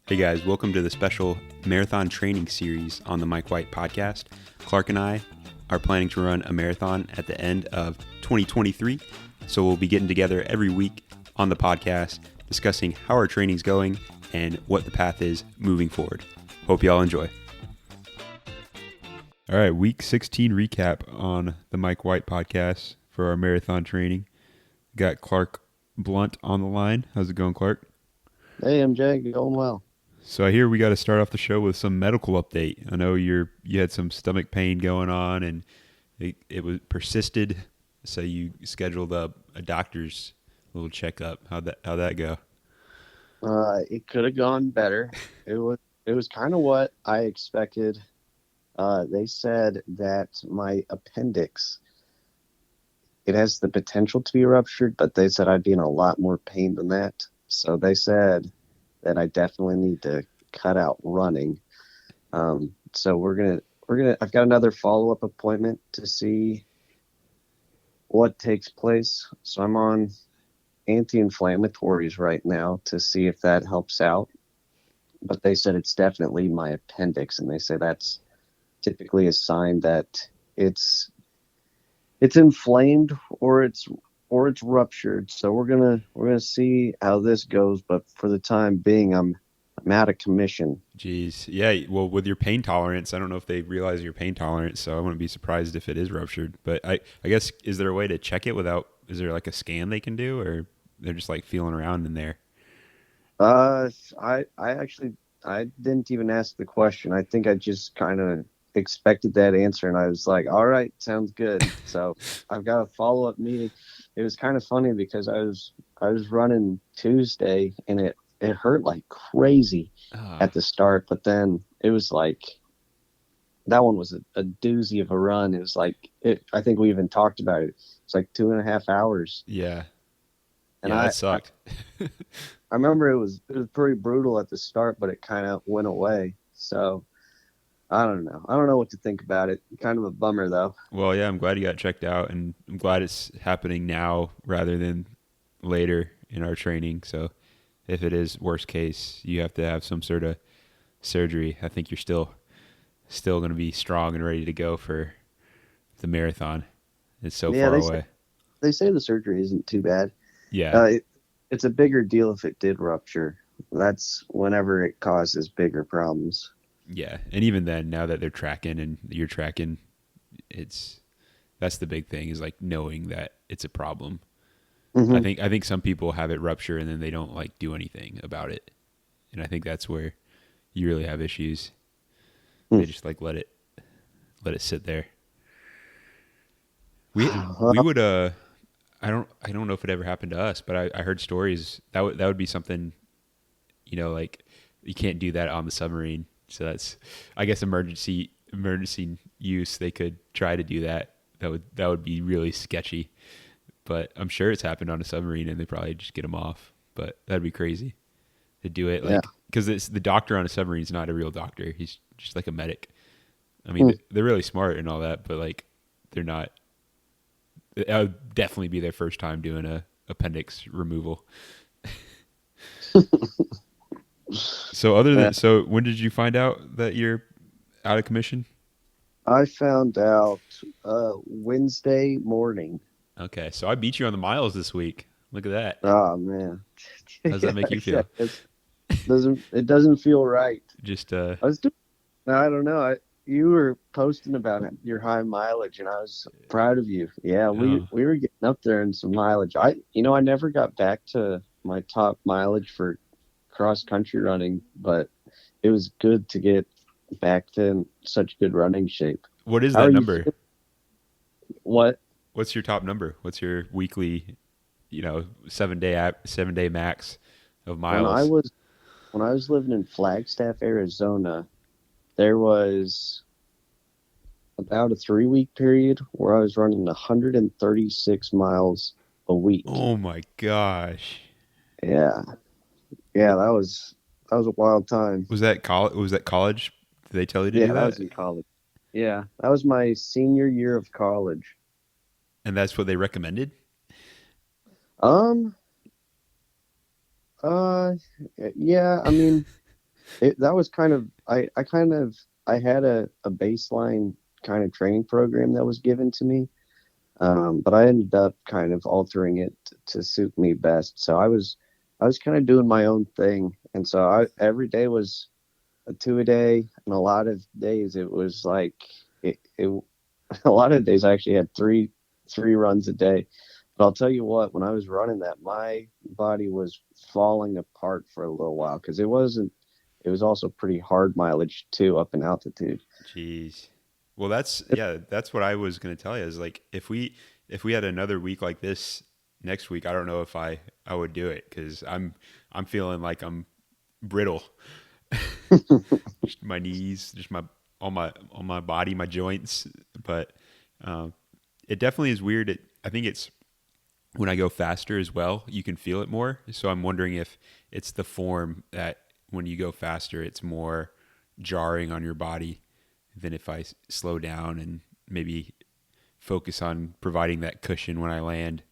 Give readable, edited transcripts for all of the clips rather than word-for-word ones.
Hey guys, welcome to the special marathon training series on the Mike White podcast. Clark and I are planning to run a marathon at the end of 2023, so we'll be getting together every week on the podcast, discussing how our training's going and what the path is moving forward. Hope y'all enjoy. All right, week 16 recap on the Mike White podcast for our marathon training. Got Clark Blunt on the line. How's it going, Clark? Hey, MJ, going well. So I hear we got to start off the show with some medical update. I know you had some stomach pain going on, and it was persisted. So you scheduled a doctor's little checkup. How'd that go? It could have gone better. It was kind of what I expected. They said that my appendix, it has the potential to be ruptured, but they said I'd be in a lot more pain than that. So they said that I definitely need to cut out running. So I've got another follow-up appointment to see what takes place. So I'm on anti-inflammatories right now to see if that helps out. But they said it's definitely my appendix, and they say that's typically a sign that it's inflamed or it's ruptured. So we're gonna see how this goes. But for the time being, I'm out of commission. Jeez, yeah. Well, with your pain tolerance, I don't know if they realize your pain tolerance, so I wouldn't be surprised if it is ruptured. But I guess, is there a way to check it without? Is there like a scan they can do, or they're just like feeling around in there? I didn't even ask the question. I think I just kind of expected that answer, and I was like, all right, sounds good. So I've got a follow-up meeting. It was kind of funny because I was running Tuesday, and it hurt like crazy Ah, at the start, but then it was like that one was a doozy of a run. It was like I think we even talked about it. It's like 2.5 hours, yeah, and yeah. That I sucked. I remember it was pretty brutal at the start, but it kind of went away. So I don't know. I don't know what to think about it. Kind of a bummer though. Well, yeah, I'm glad you got checked out, and I'm glad it's happening now rather than later in our training. So if it is worst case, you have to have some sort of surgery. I think you're still going to be strong and ready to go for the marathon. It's so Yeah, far away. they say the surgery isn't too bad. Yeah, Uh, it, it's a bigger deal if it did rupture. That's whenever it causes bigger problems. yeah. And even then, now that they're tracking and you're tracking, it's that's the big thing, is like knowing that it's a problem. I Hmm. think I think some people have it rupture and then they don't like do anything about it. And I think that's where you really have issues. They just like let it sit there. We would I don't know if it ever happened to us, but I heard stories that would be something, like you can't do that on the submarine. So that's, I guess, emergency use. They could try to do that. That would be really sketchy. But I'm sure it's happened on a submarine, and they probably just get them off. But that'd be crazy to do it, Yeah. like, because it's the doctor on a submarine is not a real doctor. He's just like a medic. I mean, Hmm. they're really smart and all that, but like they're not. That would definitely be their first time doing a appendix removal. Yeah. So when did you find out that you're out of commission? I found out Wednesday morning. Okay, so I beat you on the miles this week. Look at that. Oh man. How does that make you Yeah, feel? it doesn't feel right. Just I was doing, I don't know. You were posting about it, your high mileage, and I was proud of you. Yeah, we oh we were getting up there in some mileage. I never got back to my top mileage for cross country running, but it was good to get back to such good running shape. what is How that are you number? feeling? What? What's your top number? What's your weekly, 7 day max of When I miles? was when I was living in Flagstaff, Arizona, there was about a 3 week period where I was running 136 miles a week. Oh my gosh. Yeah. Yeah, that was a wild time. Was that college? Was that college? Did they tell you to Yeah, do that that? was in college. Yeah, that was my senior year of college. And that's what they recommended? Um, uh, yeah, I mean, That was kind of I had a baseline kind of training program that was given to me, but I ended up kind of altering it to suit me best. So I was kind of doing my own thing, and so every day was a two a day, and a lot of days it was like it a lot of days I actually had three runs a day. But I'll tell you what, when I was running that, my body was falling apart for a little while because it was also pretty hard mileage too, up in altitude. Jeez. Well, that's what I was going to tell you is like if we had another week like this next week, I don't know if I would do it cuz I'm feeling like I'm brittle. Just my knees, just my all my body, my joints, but um it definitely is weird. I think it's when I go faster as well, you can feel it more. So I'm wondering if it's the form that when you go faster, it's more jarring on your body than if I slow down and maybe focus on providing that cushion when I land.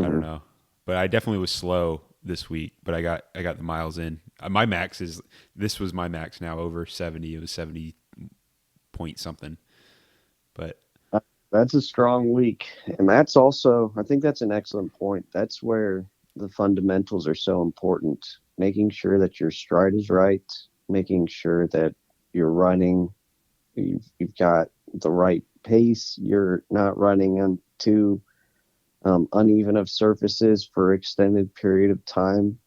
I don't Hmm. know, but I definitely was slow this week. But I got the miles in. My max is this was my max now over 70. It was 70 point something. But That's a strong week. And that's also, I think that's an excellent point. That's where the fundamentals are so important. Making sure that your stride is right, making sure that you're running, you've got the right pace, you're not running on too uneven of surfaces for extended period of time.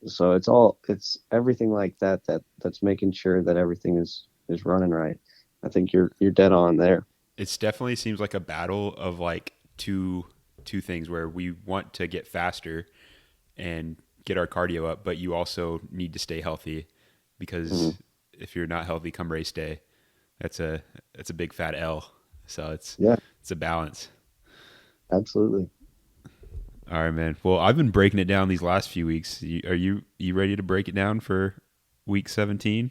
So it's everything like that that's making sure that everything is running right. I think you're dead on there. it's definitely seems like a battle of like two things where we want to get faster and get our cardio up, but you also need to stay healthy because Mhm. if you're not healthy come race day, that's a big fat L. So Yeah, it's a balance. absolutely. All right, man. Well, I've been breaking it down these last few weeks. Are you ready to break it down for week 17?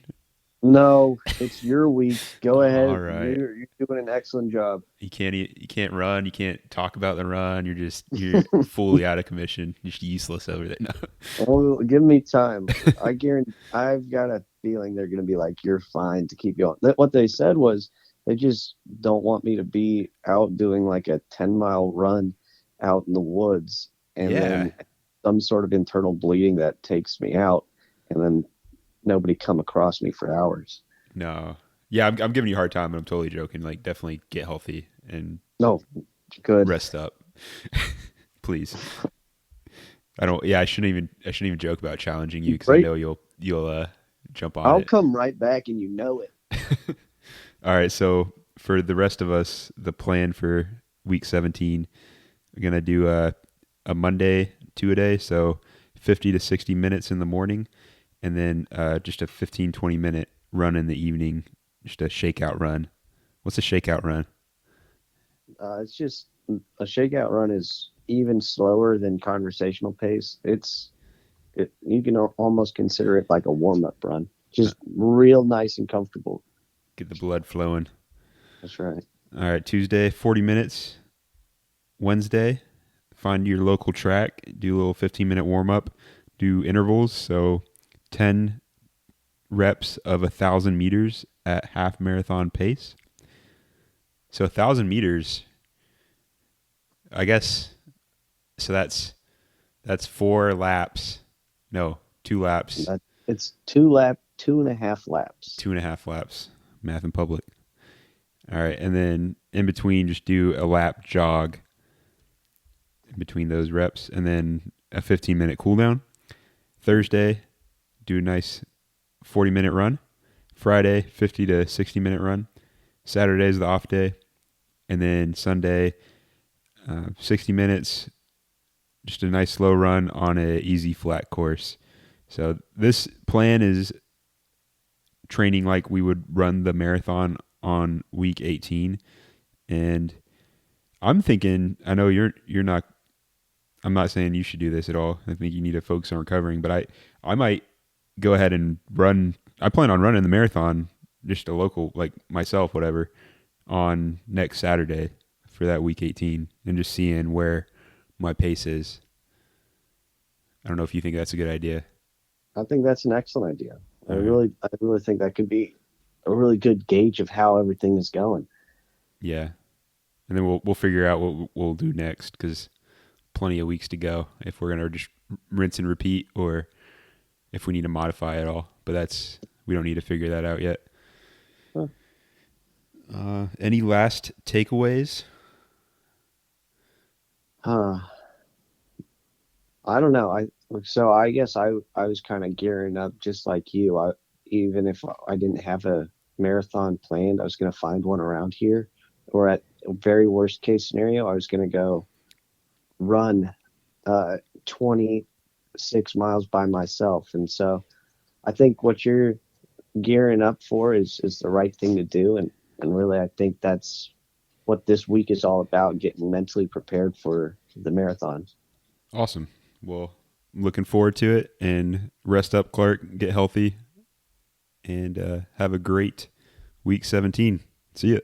No, it's your week. Go All ahead. right. You're doing an excellent job. You can't run. You can't talk about the run. You're fully out of commission. You're just useless over there. No. Oh, give me time. I guarantee. I've got a feeling they're going to be like, "You're fine to keep going." What they said was they just don't want me to be out doing like a 10-mile run out in the woods, and Yeah. then some sort of internal bleeding that takes me out, and then nobody come across me for hours. No. Yeah, I'm giving you a hard time, but I'm totally joking. Like, definitely get healthy and No, good. rest up, please. I don't. Yeah, I shouldn't even joke about challenging you because I Great. know you'll jump on I'll it. come right back, and you know it. All right. So for the rest of us, the plan for week 17, we're gonna do a Monday two a day, so 50 to 60 minutes in the morning, and then just a 15-20 minute run in the evening, just a shakeout run. What's a shakeout run? It's just a shakeout run is even slower than conversational pace. You can almost consider it like a warm up run. Uh, Just real nice and comfortable. get the blood flowing. That's right. All right, Tuesday 40 minutes. Wednesday, find your local track, do a little 15-minute warm up, do intervals. So 10 reps of 1,000 meters at half marathon pace. So 1,000 meters, I guess. So that's 4 laps. No, 2 laps, It's 2.5 laps. 2.5 laps. Math in public. All right, and then in between, just do a lap jog in between those reps, and then a 15-minute cool down. Thursday, do a nice 40-minute run. Friday, 50 to 60-minute run. Saturday is the off day, and then Sunday, 60 minutes, just a nice slow run on a easy flat course. So this plan is training like we would run the marathon on week 18, and I'm thinking, I know you're not. I'm not saying you should do this at all. I think you need to focus on recovering, but I might go ahead and run. I plan on running the marathon, just a local like myself, whatever, on next Saturday for that week 18, and just seeing where my pace is. I don't know if you think that's a good idea. I think that's an excellent idea. I All right. really think that could be a really good gauge of how everything is going. Yeah. And then we'll figure out what we'll do next because plenty of weeks to go if we're gonna just rinse and repeat or if we need to modify it all. But we don't need to figure that out yet. Huh. Any last takeaways? Huh. I don't know. I guess I was kind of gearing up just like you. Even if I didn't have a marathon planned, I was going to find one around here, or at a very worst case scenario, I was going to go run 26 miles by myself. And so I think what you're gearing up for is the right thing to do. And really, I think that's what this week is all about, getting mentally prepared for the marathon. Awesome. Well, I'm looking forward to it. And rest up, Clark. Get healthy. And have a great week 17. See ya.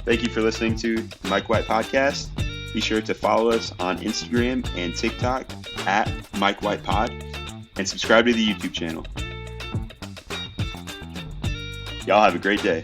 Thank you for listening to the Mike White Podcast. Be sure to follow us on Instagram and TikTok at Mike White Pod and subscribe to the YouTube channel. Y'all have a great day.